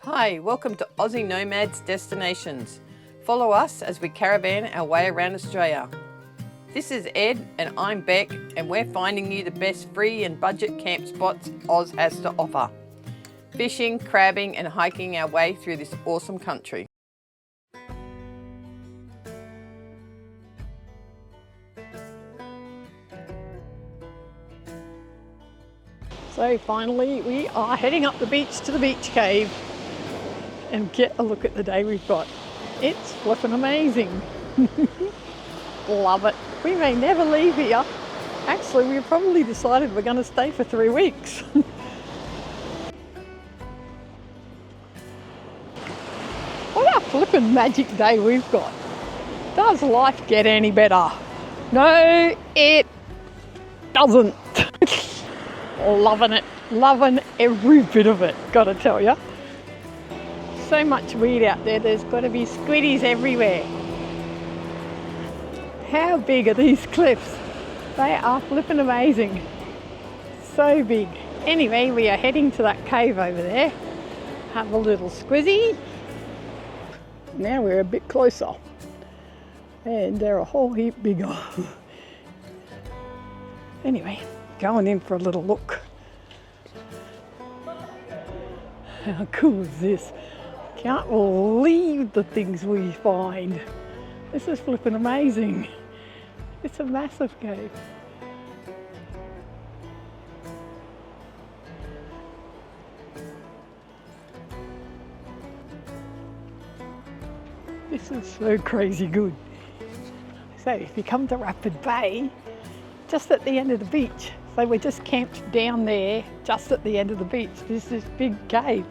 Hi, welcome to Aussie Nomads Destinations. Follow us as we caravan our way around Australia. This is Ed and I'm Bec, and we're finding you the best free and budget camp spots Oz has to offer. Fishing, crabbing and hiking our way through this awesome country. So finally we are heading up the beach to the beach cave and get a look at the day we've got. It's flipping amazing. Love it. We may never leave here. Actually, we've probably decided we're going to stay for 3 weeks. What a flipping magic day we've got. Does life get any better? No, it doesn't. Loving it. Loving every bit of it, gotta tell you. So much weed out there, there's got to be squiddies everywhere. How big are these cliffs? They are flipping amazing. So big. Anyway, we are heading to that cave over there. Have a little squizzy. Now we're a bit closer. And they're a whole heap bigger. Anyway, going in for a little look. How cool is this? Can't believe the things we find. This is flipping amazing. It's a massive cave. This is so crazy good. So if you come to Rapid Bay, just at the end of the beach, so we're just camped down there, just at the end of the beach, there's this big cave.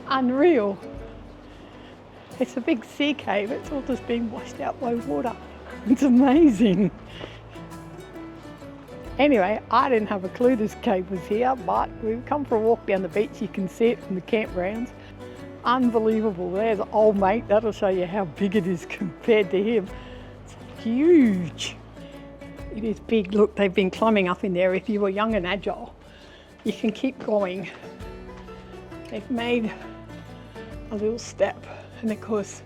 Unreal. It's a big sea cave, it's all just being washed out by water. It's amazing. Anyway, I didn't have a clue this cave was here, but we've come for a walk down the beach. You can see it from the campgrounds. Unbelievable. There's old mate, that'll show you how big it is compared to him. It's huge. It is big. Look, they've been climbing up in there. If you were young and agile, you can keep going. They've made a little step, and of course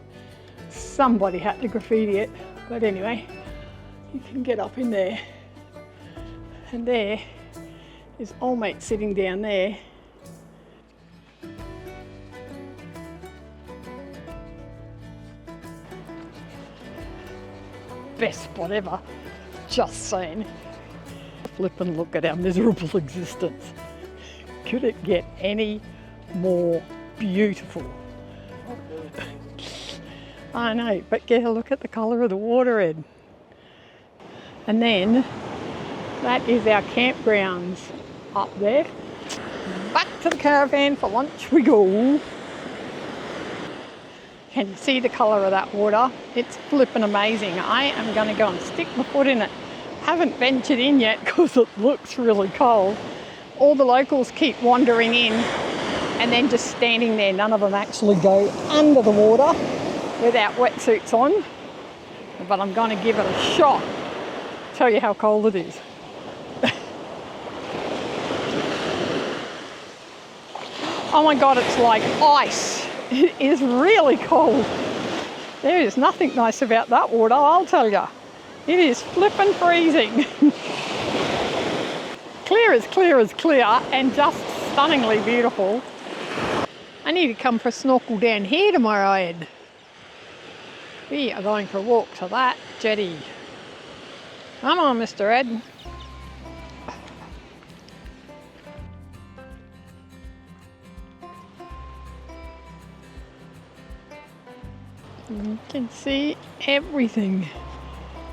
somebody had to graffiti it, but anyway, you can get up in there. And there is old mate sitting down there. Best spot ever, just saying. Flip and look at our miserable existence. Could it get any more beautiful? I know, but get a look at the colour of the water, Ed. And then that is our campgrounds up there. Back to the caravan for lunch we go. Can you see the colour of that water? It's flipping amazing. I am going to go and stick my foot in it. Haven't ventured in yet because it looks really cold. All the locals keep wandering in and then just standing there. None of them actually go under the water without wetsuits on. But I'm going to give it a shot. Tell you how cold it is. Oh my God, it's like ice. It is really cold. There is nothing nice about that water, I'll tell you. It is flippin' freezing. Clear as clear, and just stunningly beautiful. I need to come for a snorkel down here tomorrow, Ed. We are going for a walk to that jetty. Come on, Mr. Ed. You can see everything.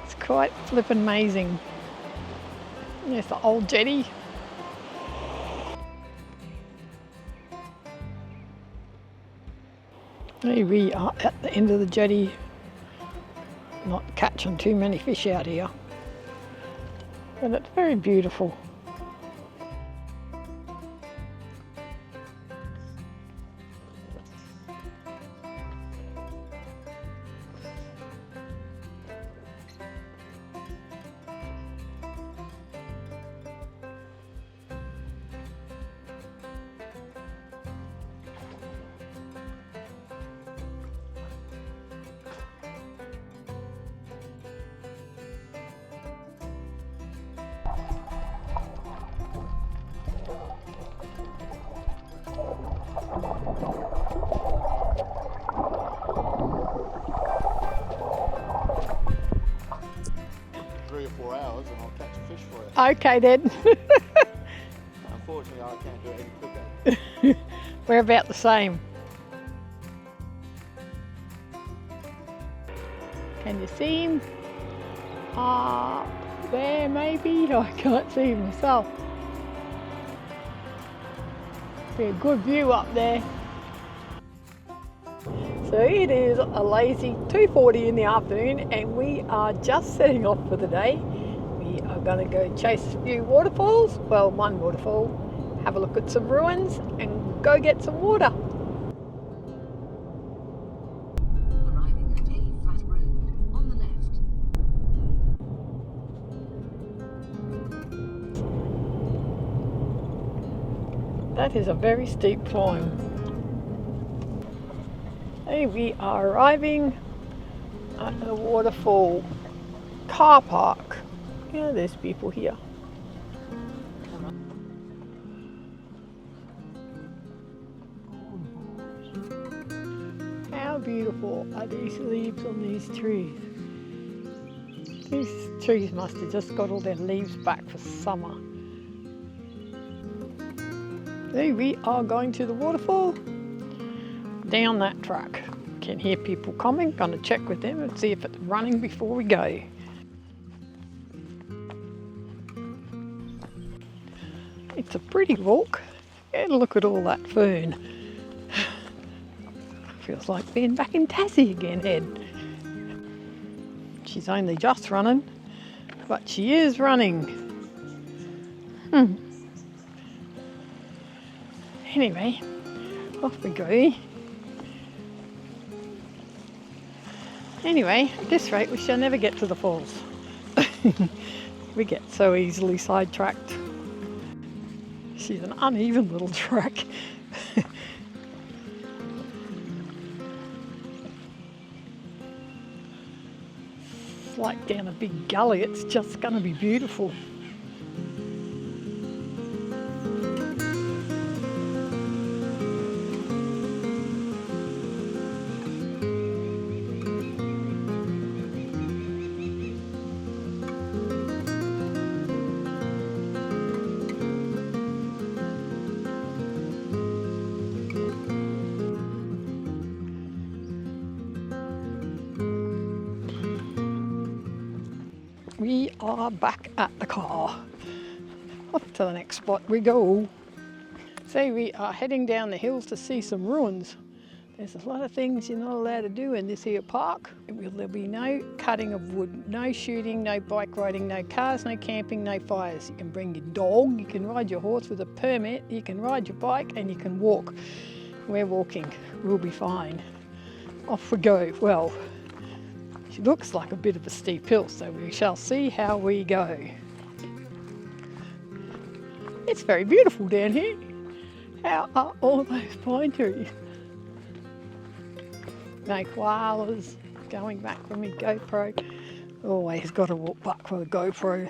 It's quite flippin' amazing. There's the old jetty. Here we are at the end of the jetty. Not catching too many fish out here, but it's very beautiful. Okay then. Unfortunately, I can't do it any quicker. We're about the same. Can you see him? There maybe? I can't see him myself. Be a good view up there. So it is a lazy 2:40 in the afternoon and we are just setting off for the day. We are going to go chase a few waterfalls, well, one waterfall, have a look at some ruins and go get some water. Arriving at a flat road on the left. That is a very steep climb. Hey, we are arriving at the waterfall car park. Yeah, there's people here. How beautiful are these leaves on these trees? These trees must have just got all their leaves back for summer. Hey, we are going to the waterfall down that track. Can hear people coming, gonna check with them and see if it's running before we go. It's a pretty walk and look at all that fern. Feels like being back in Tassie again, Ed. She's only just running, but she is running. Anyway, off we go. Anyway, at this rate we shall never get to the falls. We get so easily sidetracked. She's an uneven little track. It's like down a big gully, it's just going to be beautiful. We are back at the car. Off to the next spot we go. So we are heading down the hills to see some ruins. There's a lot of things you're not allowed to do in this here park. There'll be no cutting of wood, no shooting, no bike riding, no cars, no camping, no fires. You can bring your dog, you can ride your horse with a permit, you can ride your bike and you can walk. We're walking, we'll be fine. Off we go. Well, it looks like a bit of a steep hill, so we shall see how we go. It's very beautiful down here. How are all those pine trees? No koalas. Going back with my GoPro. Always got to walk back with a GoPro.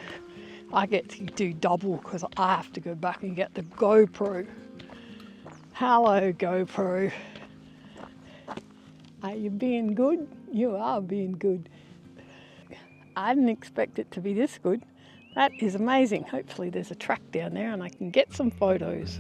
I get to do double because I have to go back and get the GoPro. Hello GoPro. Are you being good? You are being good. I didn't expect it to be this good. That is amazing. Hopefully there's a track down there and I can get some photos.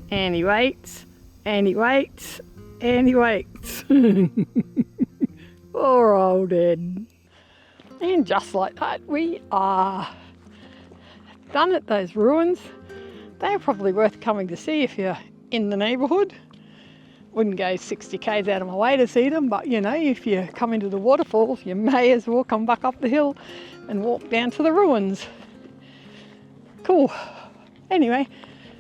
And he waits, and he waits, and he waits. Poor old Ed. And just like that, we are done at those ruins. They're probably worth coming to see if you're in the neighbourhood. Wouldn't go 60 k's out of my way to see them, but you know, if you come into the waterfalls, you may as well come back up the hill and walk down to the ruins. Cool. Anyway,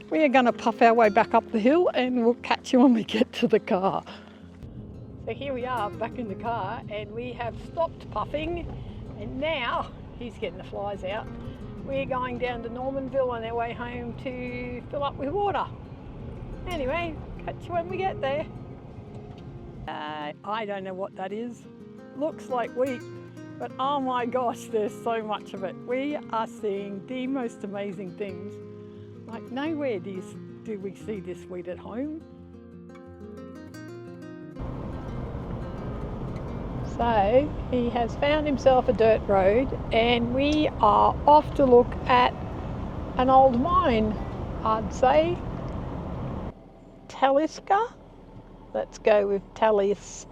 we are going to puff our way back up the hill and we'll catch you when we get to the car. So here we are back in the car and we have stopped puffing and now he's getting the flies out. We're going down to Normanville on our way home to fill up with water. Anyway, catch you when we get there. I don't know what that is. Looks like wheat, but oh my gosh, there's so much of it. We are seeing the most amazing things. Like nowhere do we see this wheat at home. So he has found himself a dirt road and we are off to look at an old mine, I'd say. Talisker. Let's go with Talisker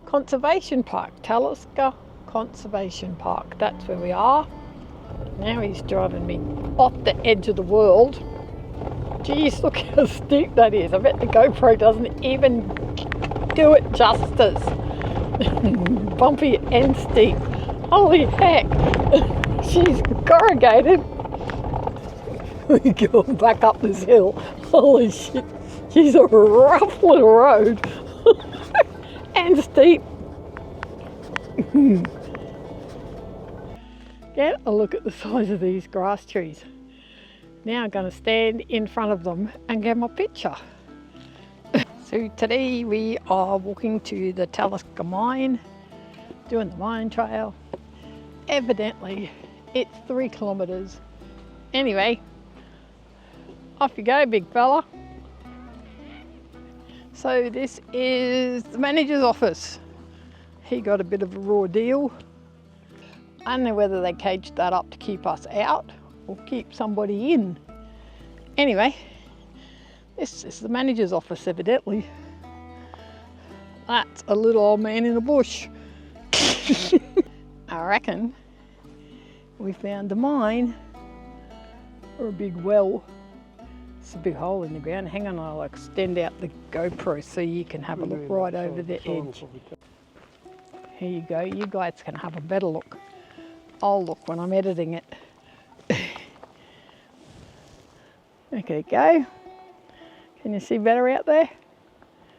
Conservation Park. Talisker Conservation Park. That's where we are. Now he's driving me off the edge of the world. Geez, look how steep that is. I bet the GoPro doesn't even do it justice. Bumpy and steep. Holy heck. She's corrugated. We're going back up this hill. Holy shit. She's a rough little road. And steep. Get a look at the size of these grass trees. Now I'm going to stand in front of them and get my picture. So today we are walking to the Talisker mine, doing the mine trail. Evidently it's 3 kilometres. Anyway, off you go, big fella. So this is the manager's office. He got a bit of a raw deal. I don't know whether they caged that up to keep us out or keep somebody in. Anyway, this is the manager's office, evidently. That's a little old man in a bush. I reckon we found a mine or a big well. It's a big hole in the ground. Hang on, I'll extend out the GoPro so you can have a look right over the edge. Here you go, you guys can have a better look. I'll look when I'm editing it. Okay, go. Can you see better out there?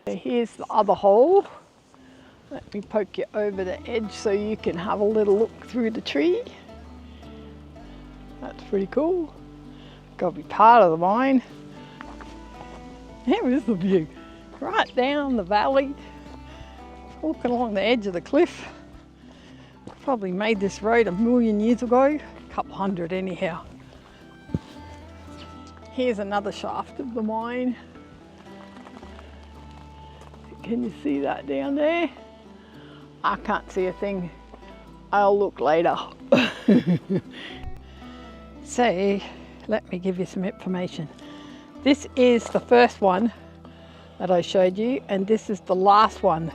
So here's the other hole. Let me poke you over the edge so you can have a little look through the tree. That's pretty cool. Got to be part of the mine. There is the view. Right down the valley. Walking along the edge of the cliff. Probably made this road 1,000,000 years ago. A couple hundred anyhow. Here's another shaft of the mine. Can you see that down there? I can't see a thing. I'll look later. So, let me give you some information. This is the first one that I showed you, and this is the last one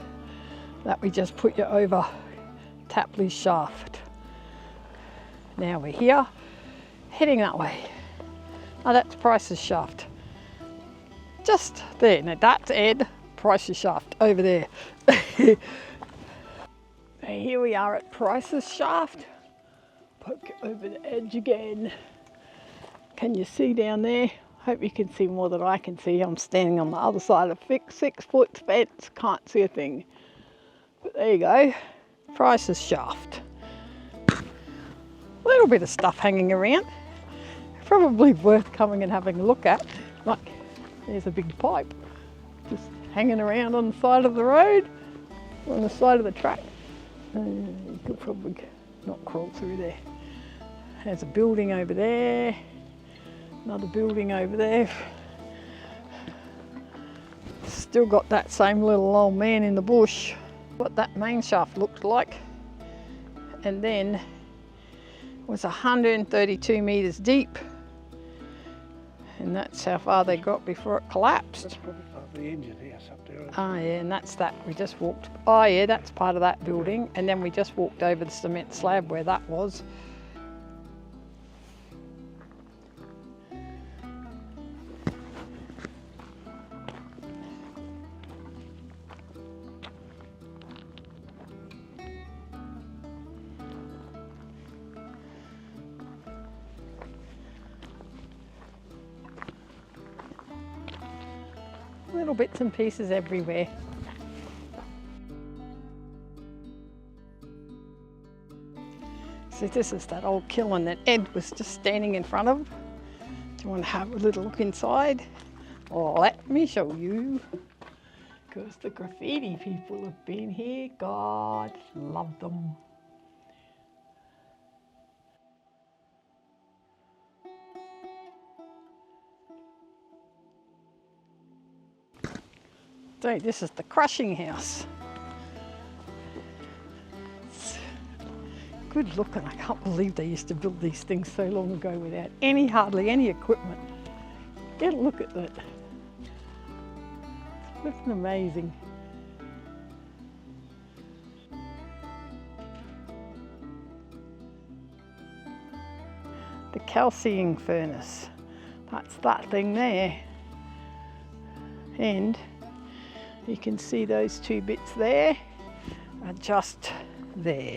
that we just put you over Tapley's shaft. Now we're here, heading that way. Now that's Price's shaft. Just there. Now that's Ed, Price's shaft over there. Here we are at Price's shaft. Poke it over the edge again. Can you see down there? Hope you can see more than I can see. I'm standing on the other side of a 6-foot fence. Can't see a thing. But there you go. Price's shaft. A little bit of stuff hanging around. Probably worth coming and having a look at. Like, there's a big pipe just hanging around on the side of the road, on the side of the track. You could probably not crawl through there. There's a building over there, another building over there. Still got that same little old man in the bush. What that main shaft looked like. And then it was 132 metres deep. And And that's how far they got before it collapsed. That's probably part of the engine house up there. Oh yeah, and that's that. We just walked, oh yeah, that's part of that building. And then we just walked over the cement slab where that was. Little bits and pieces everywhere. So this is that old kiln that Ed was just standing in front of. Do you want to have a little look inside? Oh, let me show you. Because the graffiti people have been here. God love them. So this is the crushing house. It's good looking. I can't believe they used to build these things so long ago without hardly any equipment. Get a look at that. It's looking amazing. The calcining furnace. That's that thing there. And you can see those two bits there are just there.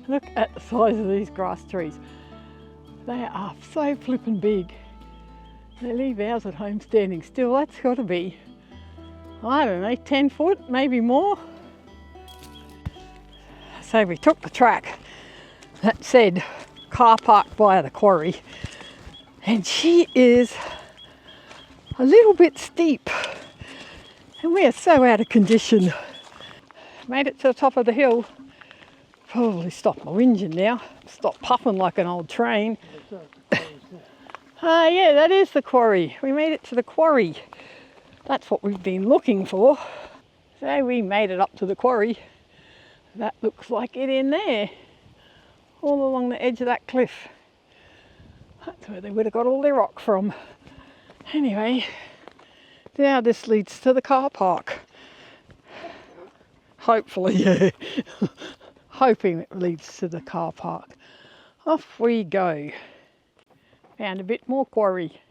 Look at the size of these grass trees. They are so flippin' big. They leave ours at home standing still. That's got to be, I don't know, 10 foot, maybe more. So we took the track that said car park by the quarry, and she is a little bit steep and we are so out of condition. Made it to the top of the hill. Probably stop my engine now, stop puffing like an old train. Yeah, that is the quarry. We made it to the quarry. That's what we've been looking for. So we made it up to the quarry. That looks like it in there, all along the edge of that cliff. That's where they would have got all their rock from. Anyway, now this leads to the car park. Hopefully, yeah. Hoping it leads to the car park. Off we go. Found a bit more quarry.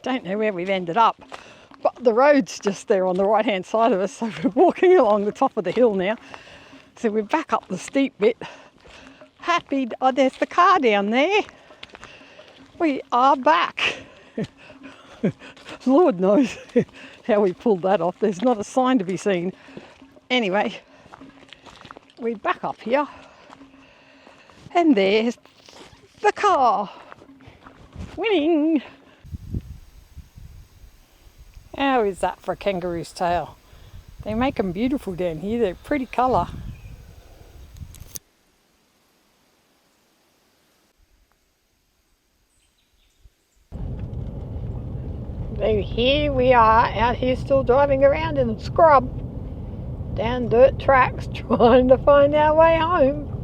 Don't know where we've ended up, but the road's just there on the right hand side of us, so we're walking along the top of the hill now. So we're back up the steep bit. Happy, oh there's the car down there. We are back. Lord knows how we pulled that off. There's not a sign to be seen. Anyway, we're back up here. And there's the car. Winning. How is that for a kangaroo's tail? They make them beautiful down here. They're pretty colour. So here we are out here still driving around in the scrub down dirt tracks trying to find our way home.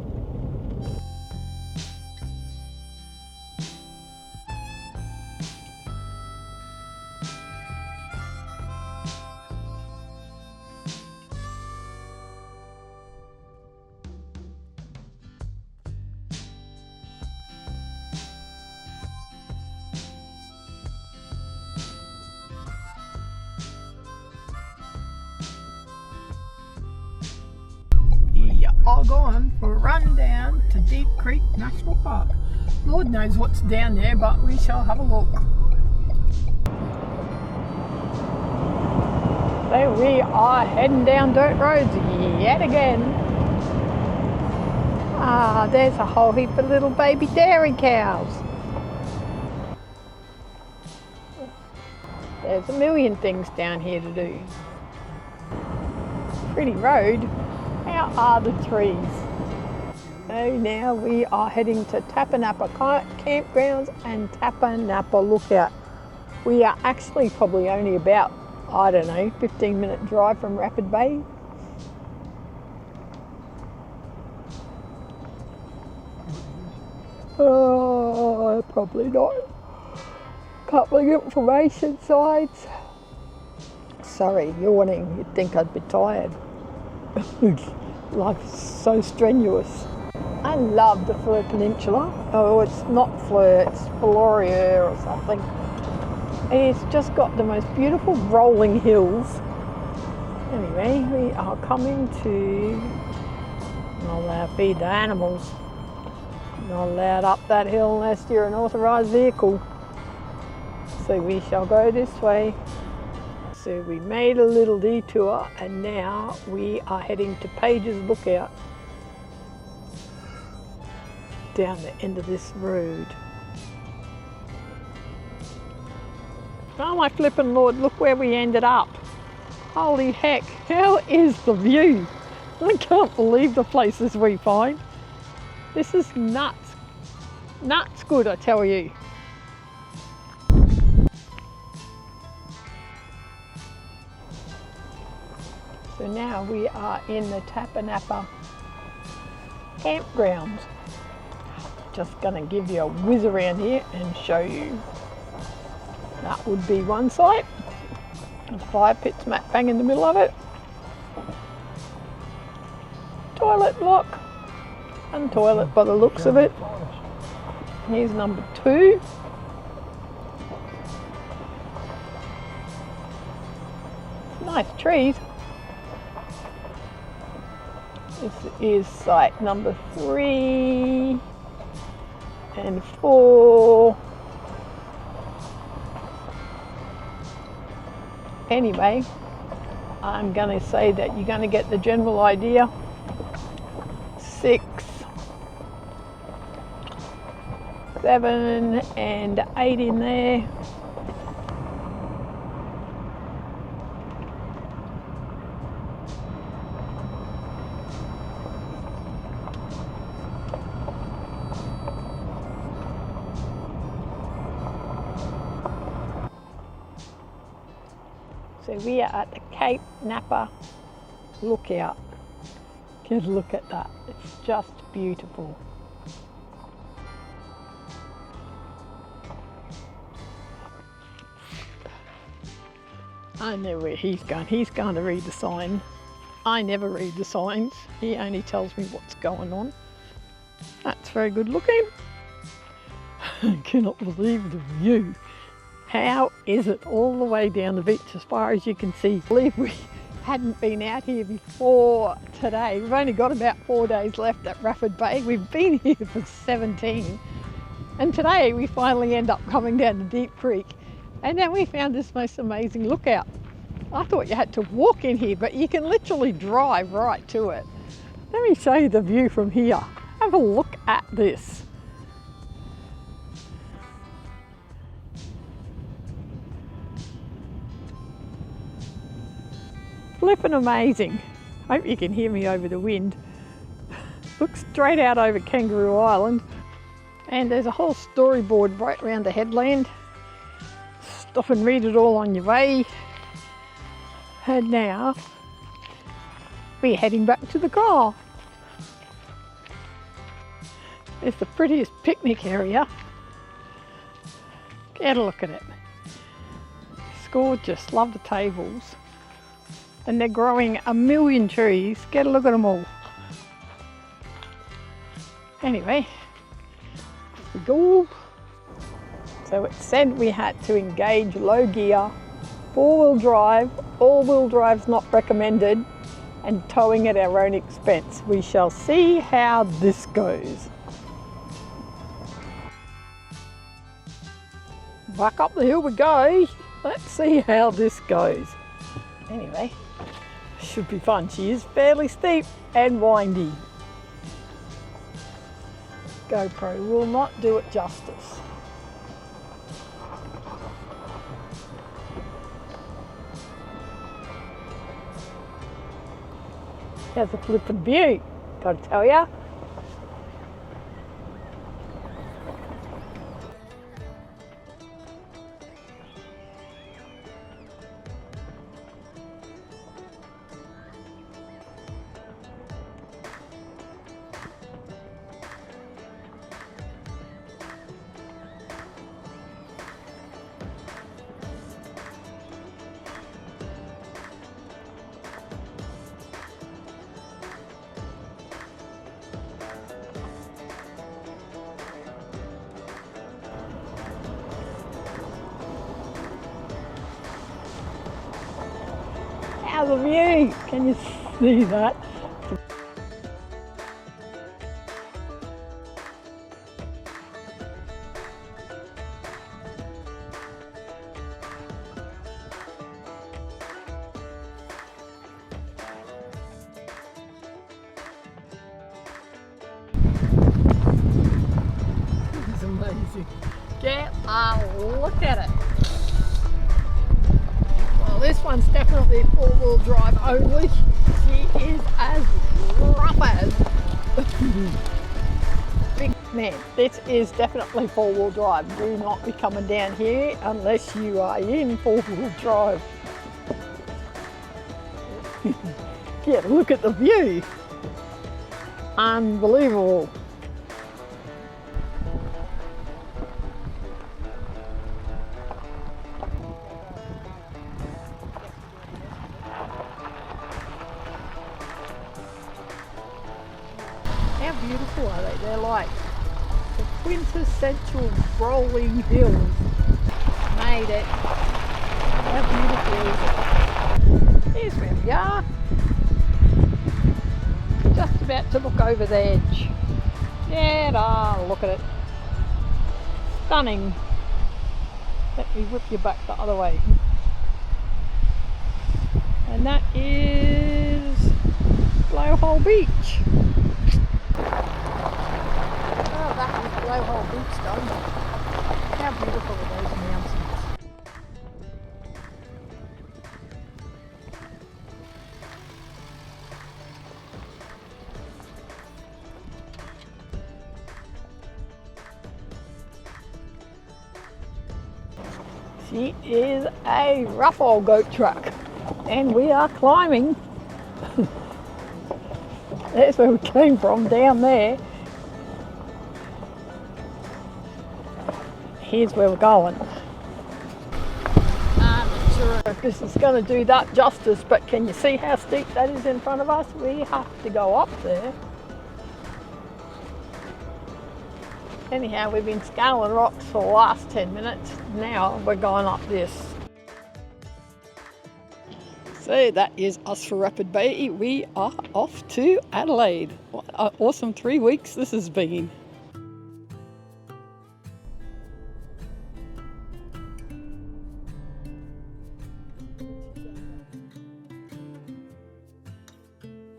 I'll go on for a run down to Deep Creek National Park. Lord knows what's down there, but we shall have a look. So we are heading down dirt roads yet again. Ah, there's a whole heap of little baby dairy cows. There's a million things down here to do. Pretty road. How are the trees? So now we are heading to Tapanappa Campgrounds and Tapanappa Lookout. We are actually probably only about, I don't know, 15-minute drive from Rapid Bay. Oh, probably not. Couple of information signs. Sorry, yawning. You'd think I'd be tired. Life is so strenuous. I love the Fleurieu Peninsula. Oh, it's not Fleurieu, it's Fleurieu or something. It's just got the most beautiful rolling hills. Anyway, we are coming to, not allowed to feed the animals. Not allowed up that hill unless you're an authorised vehicle. So we shall go this way. So we made a little detour and now we are heading to Page's Lookout. Down the end of this road. Oh my flippin' Lord, look where we ended up. Holy heck, how is the view? I can't believe the places we find. This is nuts. Nuts good, I tell you. So now we are in the Tapanappa Campgrounds. Just gonna give you a whiz around here and show you. That would be one site. A fire pit smack bang in the middle of it. Toilet block. And toilet by the looks of it. Here's number 2. Nice trees. This is site number 3 and 4. Anyway, I'm going to say that you're going to get the general idea. 6, 7 and 8 in there. So we are at the Tapanappa Lookout. Get a look at that. It's just beautiful. I know where he's going. He's going to read the sign. I never read the signs. He only tells me what's going on. That's very good looking. I cannot believe the view. How is it all the way down the beach as far as you can see? I believe we hadn't been out here before today. We've only got about 4 days left at Rapid Bay. We've been here for 17. And today we finally end up coming down the deep creek. And then we found this most amazing lookout. I thought you had to walk in here, but you can literally drive right to it. Let me show you the view from here. Have a look at this. Flippin' amazing. Hope you can hear me over the wind. Look straight out over Kangaroo Island. And there's a whole storyboard right around the headland. Stop and read it all on your way. And now we're heading back to the car. It's the prettiest picnic area. Get a look at it. It's gorgeous. Love the tables. And they're growing a million trees. Get a look at them all. Anyway, off we go. So it said we had to engage low gear, 4-wheel drive, all-wheel drive's not recommended, and towing at our own expense. We shall see how this goes. Back up the hill we go. Let's see how this goes. Anyway, should be fun. She is fairly steep and windy. GoPro will not do it justice. Here's a flippin' view, gotta tell ya. How's the view? Can you see that? This is amazing. Get a look at it. Well, this one's definitely four-wheel drive only. She is as rough as. Big man, this is definitely four-wheel drive. Do not be coming down here unless you are in four-wheel drive. Yeah, look at the view. Unbelievable. How beautiful are they? They're like the quintessential rolling hills. Made it. How beautiful is it? Here's where we are. Just about to look over the edge. Yeah, look at it. Stunning. Let me whip you back the other way. And that is Blowhole Beach. Oh, that is Blowhole Beach done. How beautiful are those mountains? She is a rough old goat truck, and we are climbing. That's where we came from, down there. Here's where we're going. I'm not sure if this is going to do that justice, but can you see how steep that is in front of us? We have to go up there. Anyhow, we've been scaling rocks for the last 10 minutes. Now we're going up this. So that is us for Rapid Bay. We are off to Adelaide. What an awesome 3 weeks this has been.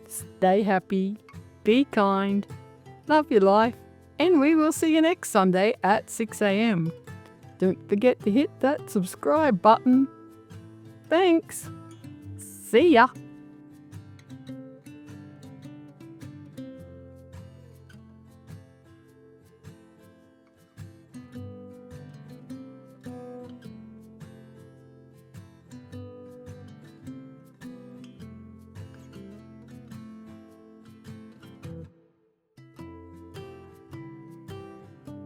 Stay happy, be kind, love your life, and we will see you next Sunday at 6 a.m. Don't forget to hit that subscribe button. Thanks. See ya.